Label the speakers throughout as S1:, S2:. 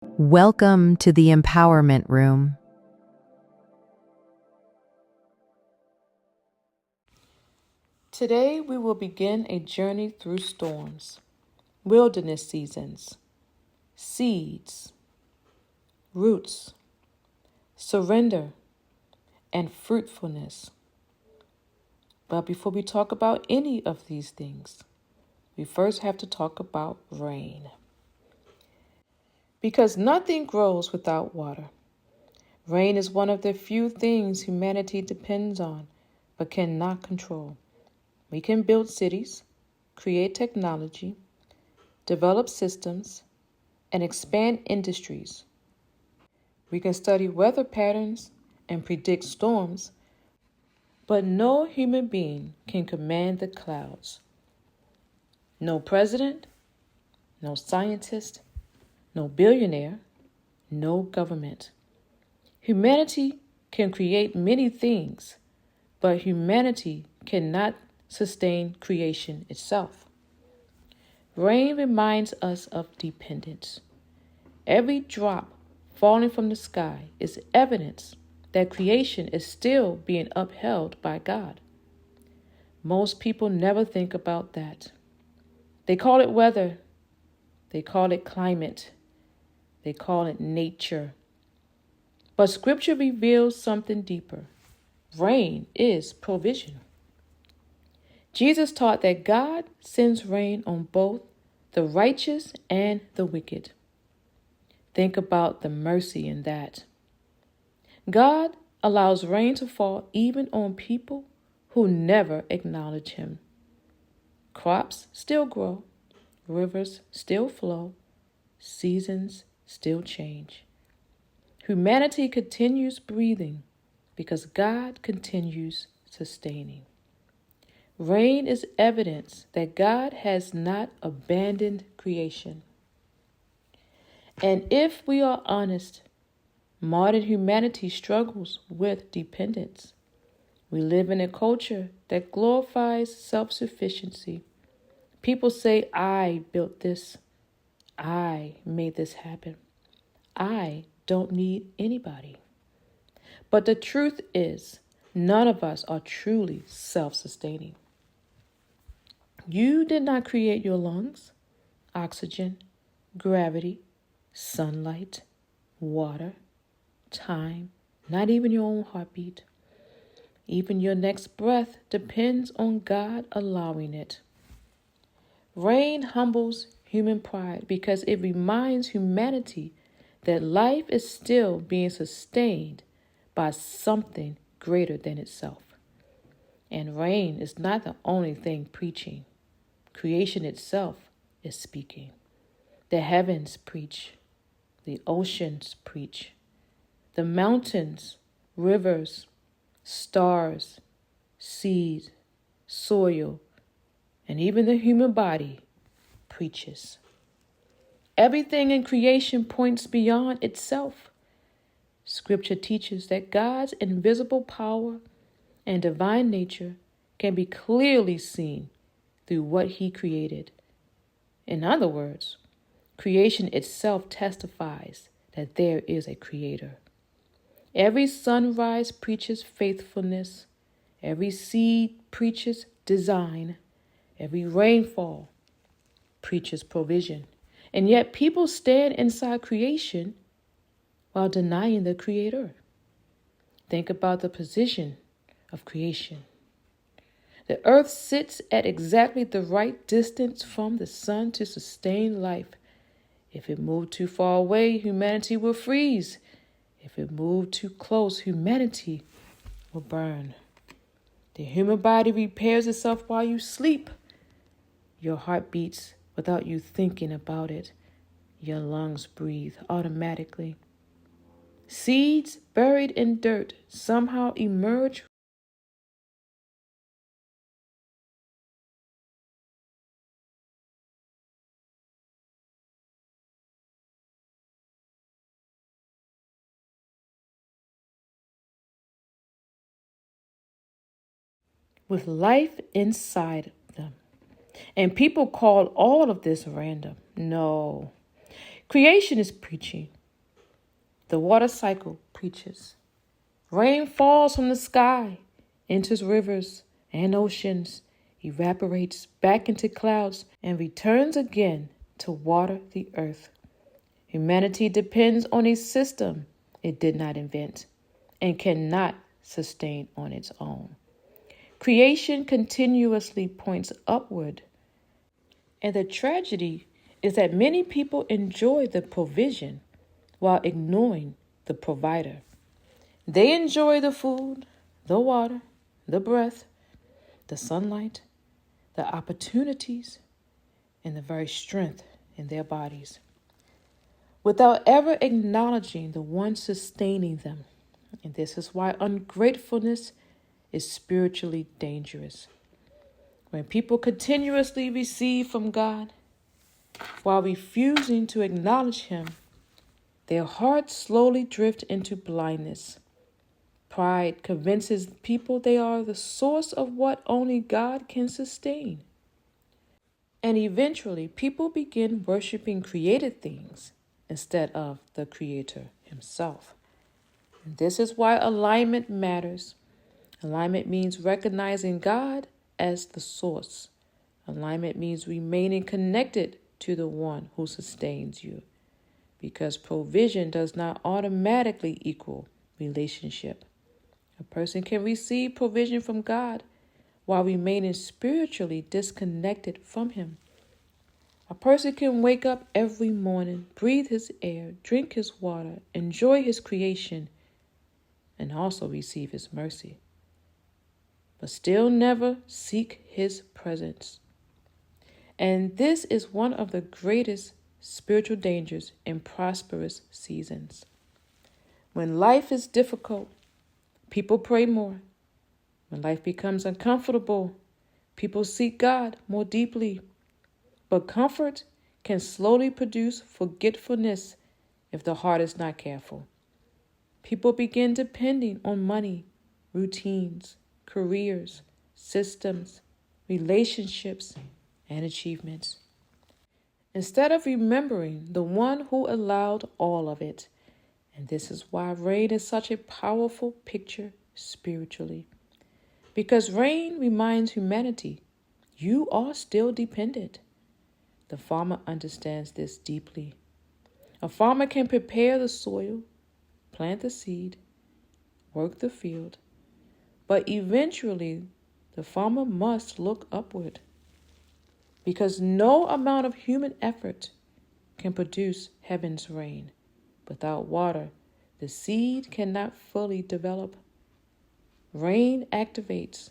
S1: Welcome to the Empowerment Room.
S2: Today we will begin a journey through storms, wilderness seasons, seeds, roots, surrender, and fruitfulness. But before we talk about any of these things, we first have to talk about rain. Because nothing grows without water. Rain is one of the few things humanity depends on but cannot control. We can build cities, create technology, develop systems, and expand industries. We can study weather patterns and predict storms, but no human being can command the clouds. No president, no scientist, no billionaire, no government. Humanity can create many things, but humanity cannot sustain creation itself. Rain reminds us of dependence. Every drop falling from the sky is evidence that creation is still being upheld by God. Most people never think about that. They call it weather. They call it climate. They call it nature. But Scripture reveals something deeper. Rain is provision. Jesus taught that God sends rain on both the righteous and the wicked. Think about the mercy in that. God allows rain to fall even on people who never acknowledge Him. Crops still grow, rivers still flow, seasons still change. Humanity continues breathing because God continues sustaining. Rain is evidence that God has not abandoned creation. And if we are honest, modern humanity struggles with dependence. We live in a culture that glorifies self-sufficiency. People say, I built this. I made this happen. I don't need anybody. But the truth is, none of us are truly self-sustaining. You did not create your lungs, oxygen, gravity, sunlight, water, time, not even your own heartbeat. Even your next breath depends on God allowing it. Rain humbles human pride because it reminds humanity that life is still being sustained by something greater than itself. And rain is not the only thing preaching. Creation itself is speaking. The heavens preach. The oceans preach. The mountains, rivers, stars, seed, soil, and even the human body preaches. Everything in creation points beyond itself. Scripture teaches that God's invisible power and divine nature can be clearly seen through what He created. In other words, creation itself testifies that there is a Creator. Every sunrise preaches faithfulness. Every seed preaches design. Every rainfall preaches provision. And yet people stand inside creation while denying the Creator. Think about the position of creation. The earth sits at exactly the right distance from the sun to sustain life. If it moved too far away, humanity will freeze. If it moved too close, humanity will burn. The human body repairs itself while you sleep. Your heart beats without you thinking about it. Your lungs breathe automatically. Seeds buried in dirt somehow emerge with life inside them. And people call all of this random. No. Creation is preaching. The water cycle preaches. Rain falls from the sky, enters rivers and oceans, evaporates back into clouds, and returns again to water the earth. Humanity depends on a system it did not invent and cannot sustain on its own. Creation continuously points upward, and the tragedy is that many people enjoy the provision while ignoring the provider. They enjoy the food, the water, the breath, the sunlight, the opportunities, and the very strength in their bodies, without ever acknowledging the one sustaining them. And this is why ungratefulness is spiritually dangerous. When people continuously receive from God while refusing to acknowledge Him, their hearts slowly drift into blindness. Pride convinces people they are the source of what only God can sustain. And eventually, people begin worshiping created things instead of the Creator Himself. And this is why alignment matters. Alignment means recognizing God as the source. Alignment means remaining connected to the one who sustains you, because provision does not automatically equal relationship. A person can receive provision from God while remaining spiritually disconnected from Him. A person can wake up every morning, breathe His air, drink His water, enjoy His creation, and also receive His mercy, but still never seek His presence. And this is one of the greatest spiritual dangers in prosperous seasons. When life is difficult, people pray more. When life becomes uncomfortable, people seek God more deeply. But comfort can slowly produce forgetfulness if the heart is not careful. People begin depending on money, routines, careers, systems, relationships, and achievements, instead of remembering the one who allowed all of it. And this is why rain is such a powerful picture spiritually. Because rain reminds humanity, you are still dependent. The farmer understands this deeply. A farmer can prepare the soil, plant the seed, work the field, but eventually the farmer must look upward, because no amount of human effort can produce heaven's rain. Without water, the seed cannot fully develop. Rain activates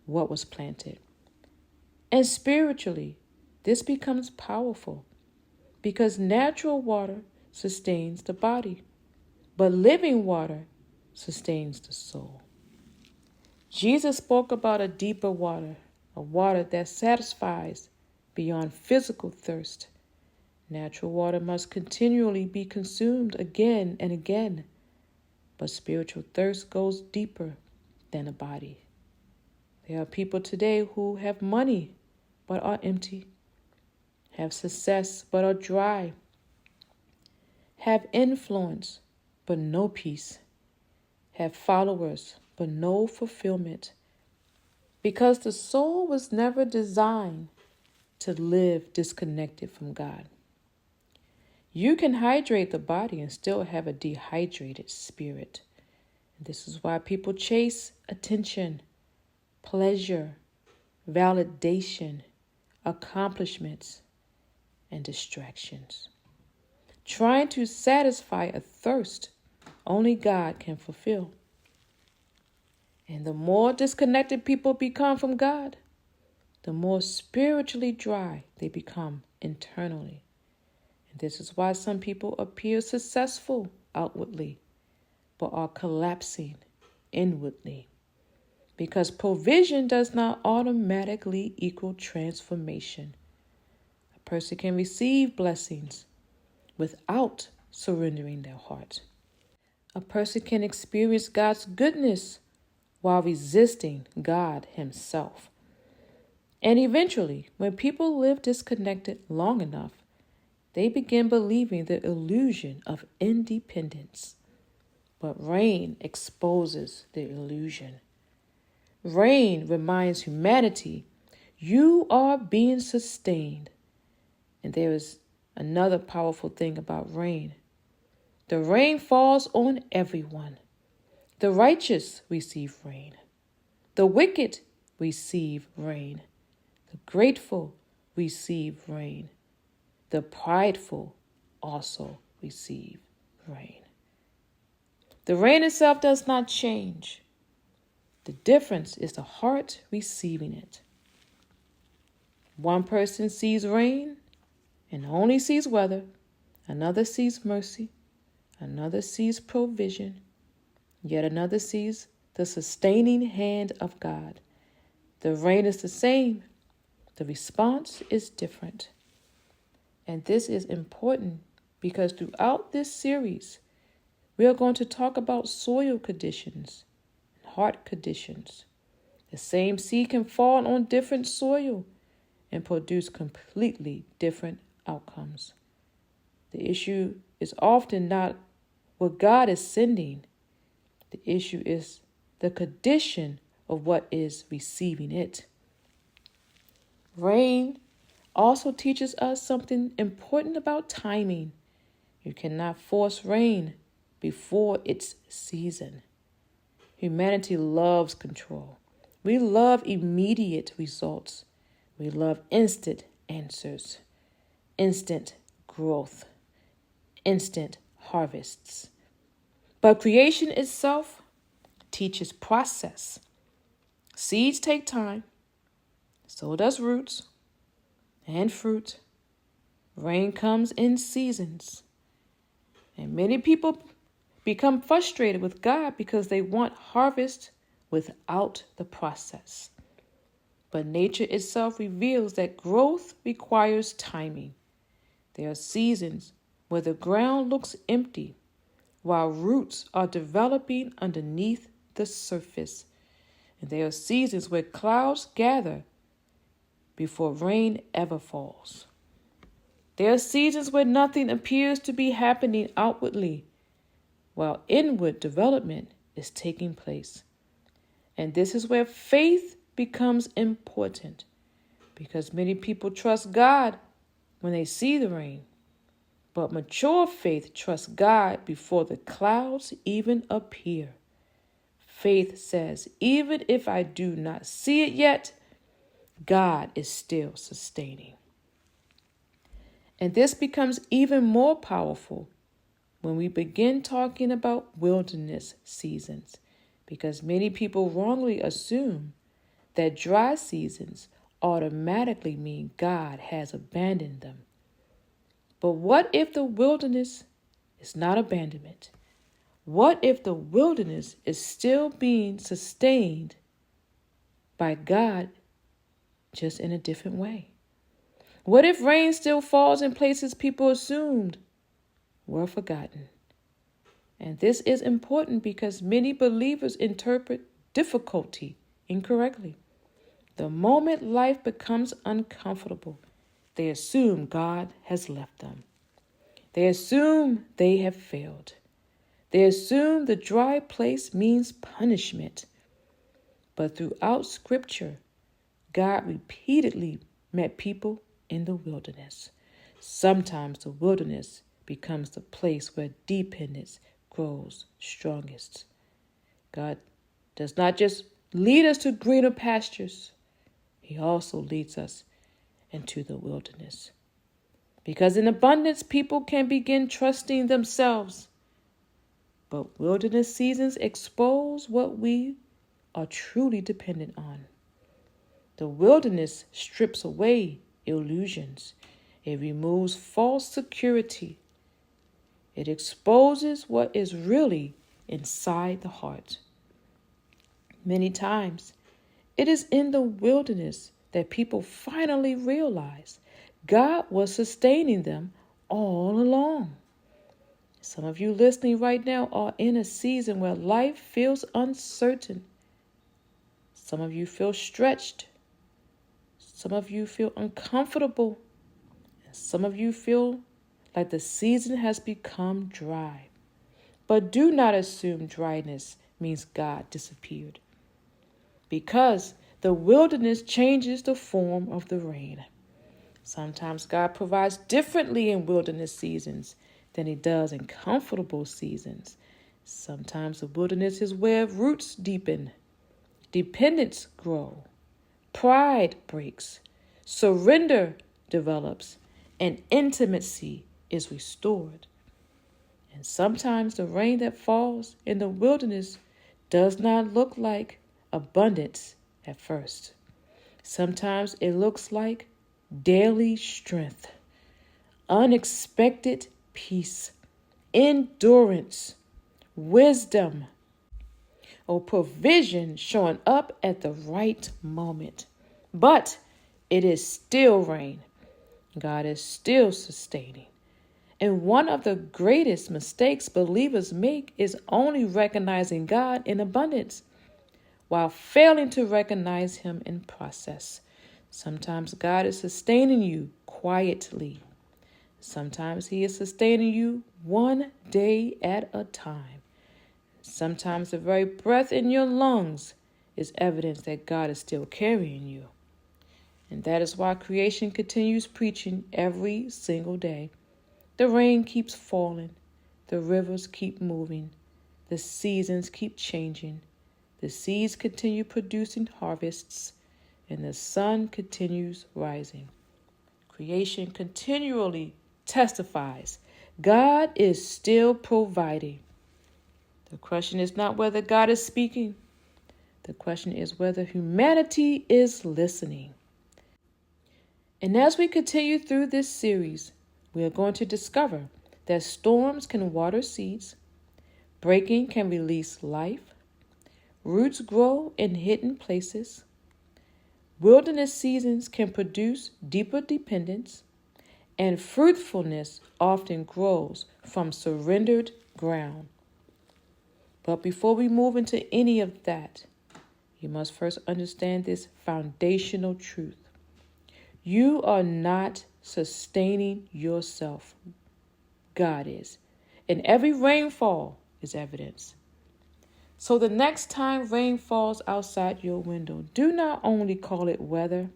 S2: what was planted. And spiritually, this becomes powerful because natural water sustains the body, but living water sustains the soul. Jesus spoke about a deeper water, a water that satisfies beyond physical thirst. Natural water must continually be consumed again and again, but spiritual thirst goes deeper than a body. There are people today who have money but are empty, have success but are dry, have influence but no peace, have followers but no fulfillment, because the soul was never designed to live disconnected from God. You can hydrate the body and still have a dehydrated spirit. And this is why people chase attention, pleasure, validation, accomplishments, and distractions, trying to satisfy a thirst only God can fulfill. And the more disconnected people become from God, the more spiritually dry they become internally. And this is why some people appear successful outwardly, but are collapsing inwardly. Because provision does not automatically equal transformation. A person can receive blessings without surrendering their heart. A person can experience God's goodness while resisting God Himself. And eventually, when people live disconnected long enough, they begin believing the illusion of independence. But rain exposes the illusion. Rain reminds humanity you are being sustained. And there is another powerful thing about rain. The rain falls on everyone. The righteous receive rain. The wicked receive rain. The grateful receive rain. The prideful also receive rain. The rain itself does not change. The difference is the heart receiving it. One person sees rain and only sees weather. Another sees mercy. Another sees provision. Yet another sees the sustaining hand of God. The rain is the same. The response is different. And this is important because throughout this series, we are going to talk about soil conditions and heart conditions. The same seed can fall on different soil and produce completely different outcomes. The issue is often not what God is sending. The issue is the condition of what is receiving it. Rain also teaches us something important about timing. You cannot force rain before its season. Humanity loves control. We love immediate results. We love instant answers, instant growth, instant harvests. But creation itself teaches process. Seeds take time. So does roots and fruit. Rain comes in seasons. And many people become frustrated with God because they want harvest without the process. But nature itself reveals that growth requires timing. There are seasons where the ground looks empty while roots are developing underneath the surface. And there are seasons where clouds gather before rain ever falls. There are seasons where nothing appears to be happening outwardly, while inward development is taking place. And this is where faith becomes important, because many people trust God when they see the rain. But mature faith trusts God before the clouds even appear. Faith says, even if I do not see it yet, God is still sustaining. And this becomes even more powerful when we begin talking about wilderness seasons, because many people wrongly assume that dry seasons automatically mean God has abandoned them. But what if the wilderness is not abandonment? What if the wilderness is still being sustained by God, just in a different way? What if rain still falls in places people assumed were forgotten? And this is important because many believers interpret difficulty incorrectly. The moment life becomes uncomfortable, they assume God has left them. They assume they have failed. They assume the dry place means punishment. But throughout Scripture, God repeatedly met people in the wilderness. Sometimes the wilderness becomes the place where dependence grows strongest. God does not just lead us to greener pastures. He also leads us into the wilderness. Because in abundance, people can begin trusting themselves. But wilderness seasons expose what we are truly dependent on. The wilderness strips away illusions. It removes false security. It exposes what is really inside the heart. Many times, it is in the wilderness that people finally realize God was sustaining them all along. Some of you listening right now are in a season where life feels uncertain. Some of you feel stretched. Some of you feel uncomfortable. And some of you feel like the season has become dry. But do not assume dryness means God disappeared, because the wilderness changes the form of the rain. Sometimes God provides differently in wilderness seasons than he does in comfortable seasons. Sometimes the wilderness is where roots deepen, dependence grow, pride breaks, surrender develops, and intimacy is restored. And sometimes the rain that falls in the wilderness does not look like abundance at first. Sometimes it looks like daily strength, unexpected peace, endurance, wisdom, or provision showing up at the right moment. But it is still rain. God is still sustaining. And one of the greatest mistakes believers make is only recognizing God in abundance while failing to recognize him in process. Sometimes God is sustaining you quietly. Sometimes he is sustaining you one day at a time. Sometimes the very breath in your lungs is evidence that God is still carrying you. And that is why creation continues preaching every single day. The rain keeps falling. The rivers keep moving. The seasons keep changing. The seeds continue producing harvests. And the sun continues rising. Creation continually testifies God is still providing. The question is not whether God is speaking. The question is whether humanity is listening. And as we continue through this series, we are going to discover that storms can water seeds, breaking can release life, roots grow in hidden places, wilderness seasons can produce deeper dependence, and fruitfulness often grows from surrendered ground. But before we move into any of that, you must first understand this foundational truth. You are not sustaining yourself. God is. And every rainfall is evidence. So the next time rain falls outside your window, do not only call it weather.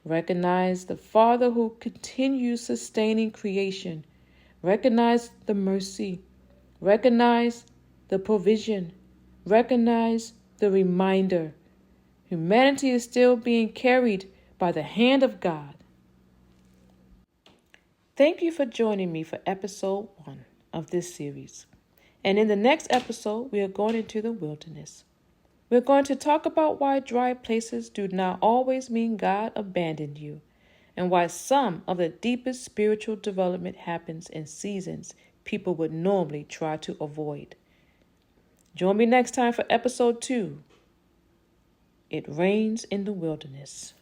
S2: Recognize the Father who continues sustaining creation. Recognize the mercy. Recognize the provision. Recognize the reminder. Humanity is still being carried by the hand of God. Thank you for joining me for episode 1 of this series. And in the next episode, we are going into the wilderness. We're going to talk about why dry places do not always mean God abandoned you, and why some of the deepest spiritual development happens in seasons people would normally try to avoid. Join me next time for episode 2. It rains in the wilderness.